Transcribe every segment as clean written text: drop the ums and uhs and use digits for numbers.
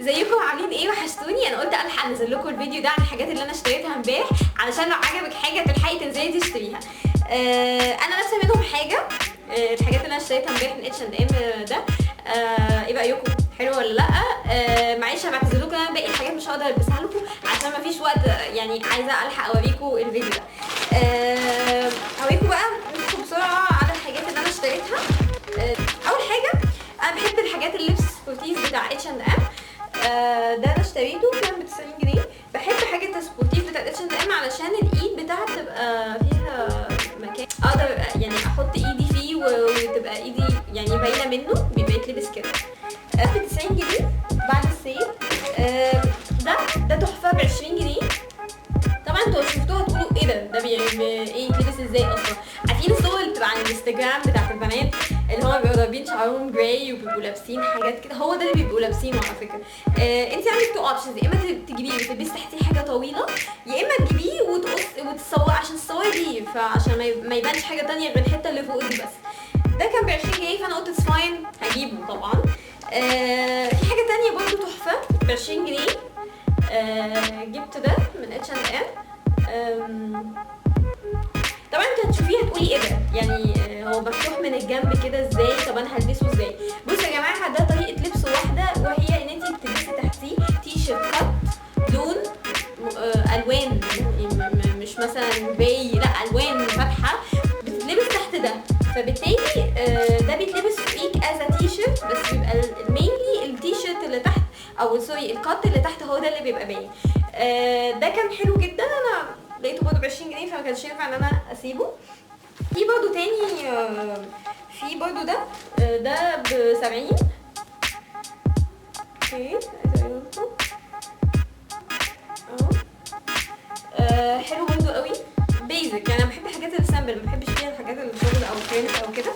ازيكم عاملين ايه؟ وحشتوني. انا قلت الحق انزل لكم الفيديو ده عن الحاجات اللي انا اشتريتها امبارح علشان لو عجبك حاجه تلحقي تنزلي تشتريها. انا لابسه منهم حاجه. الحاجات اللي انا اشتريتها امبارح من اتش اند ام ده. ايه رايكم؟ حلو ولا لا؟ معلش انا بعتذر لكم، انا باقي الحاجات مش هقدر البسها لكم عشان مفيش وقت، يعني عايزه الحق اوريكم الفيديو ده. هوريكم بقى ندخل بسرعه على الحاجات اللي انا اشتريتها. اول حاجه انا بحب الحاجات اللبس سبورتيف بتاع اتش اند ام. ده انا اشتريته كان ب 90 جنيه. بحب حاجه السبورتيف بتاعت اتش اند ام علشان الايد بتاعها تبقى فيها مكان اقدر يعني احط ايدي فيه وتبقى ايدي يعني باينه منه، بيبقى يتلبس كده. ب 90 جنيه بعد السيل. ده تحفه ب 20 جنيه. طبعا انتوا شفتوها تقولوا ايه ده ايه يتلبس ازاي اصلا؟ عارفين الصور اللي بتبقى على الانستجرام بتاعت البنات اللي هما بيبقوا ضاربين شعرهم جراي وبيبقوا لابسين حاجات كده؟ هو ده اللي بيبقوا لابسينه على فكره. انت عندك تو اوبشنز، يا اما تجيبيه وتلبسي تحتيه حاجه طويله، يا اما تجيبيه وتصور عشان تصوري بيه، فعشان ما يبانش حاجه تانية غير الحته اللي فوق دي بس. ده كان ب 20 جنيه فانا قلت اتس فاين هجيبه طبعا. في حاجه تانية برضه تحفه ب 20 جنيه. جبت ده من اتش اند ام. طبعا انت هتشوفيه هتقولي ايه ده، يعني هو مفتوح من الجنب كده ازاي؟ طب انا هلبسه ازاي؟ بصوا يا جماعه، ده طريقه لبس واحده، وهي ان انت بتلبسي تحتيه تي شيرت كات لون الوان، مش مثلا جراي، لا الوان فاتحه بتتلبس تحت ده. فبالتالي ده بيتلبس فوقيك از تي شيرت، بس بيبقى المينلي التي شيرت اللي تحت او سوري الكات اللي تحت هو ده اللي بيبقى باين. ده كان حلو جدا. انا لقيته برضه ب 20 جنيه فما كانش ينفع ان انا اسيبه. في برضه تاني، في برضه ده ب 70. اوكي اهو. حلو برضه قوي، بيزك يعني. انا بحب حاجات السامبل، ما بحبش فيها الحاجات الشغل او الكريمت او كده.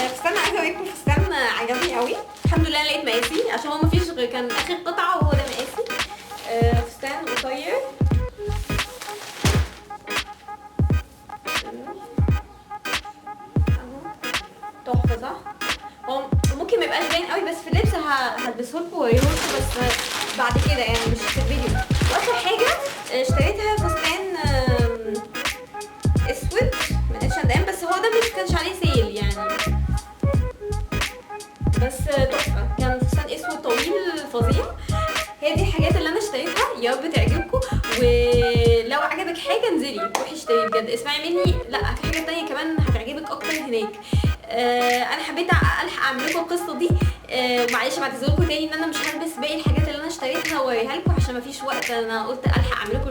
فستان عايزه اوريكم فستان عجبني قوي. الحمد لله لقيت مقاسي عشان هو مفيش غير كان اخر قطعه وهو ده مقاسي. فستان قصير تحفه صح؟ هو ممكن ما يبقاش باين قوي بس في اللبس هلبسه لكم واوريه لكم بس بعد كده يعني مش في الفيديو. واخر حاجه اشتريتها فستان اسود من اتش اند ام، بس هو ده مش كانش عليه سيل يعني، بس تحفه. كان فستان اسود طويل فظيع. هي دي الحاجات اللي انا اشتريتها، يا رب تعجبكم. ولو عجبك حاجه انزلي روحي اشتري بجد، اسمعي مني. لا في حاجه تانية كمان هتعجبك اكتر هناك. انا حبيت الحق اعمل لكم القصه دي. معلش بعتذر لكم تاني ان انا مش هلبس باقي الحاجات اللي انا اشتريتها واوريها لكم عشان مفيش وقت. انا قلت الحق اعمل لكم